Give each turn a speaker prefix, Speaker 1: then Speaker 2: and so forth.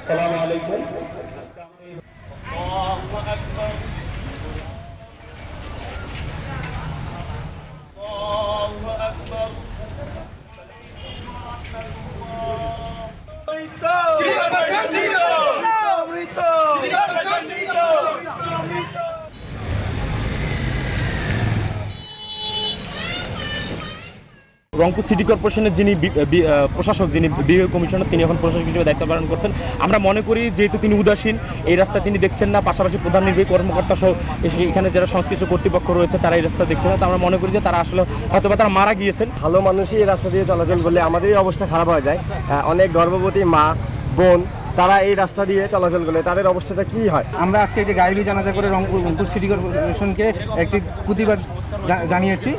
Speaker 1: আসসালামু আলাইকুম। রংপুর সিটি কর্পোরেশনের যিনি প্রশাসক, যিনি বিভাগীয় কমিশনার, তিনি এখন প্রশাসক হিসেবে দায়িত্ব পালন করছেন। আমরা মনে করি যেহেতু তিনি উদাসীন, এই রাস্তা তিনি দেখছেন না, পাশাপাশি প্রধান নির্বাহী কর্মকর্তা সহ এখানে যারা সংশ্লিষ্ট কর্তৃপক্ষ রয়েছে তারা এই রাস্তা দেখছেন না। তো আমরা মনে করি যে তারা আসলে হয়তোবা তারা মারা গিয়েছেন।
Speaker 2: ভালো মানুষই এই রাস্তা দিয়ে চলাচল করলে আমাদেরই অবস্থা খারাপ হয়ে যায়। অনেক গর্ভবতী মা বোন তারা এই রাস্তা দিয়ে চলাচল করলে তাদের অবস্থাটা কি হয়।
Speaker 3: আমরা আজকে একটি গায়েবী জানাজা করে রংপুর সিটি কর্পোরেশনকে একটি প্রতিবাদ জানিয়েছি।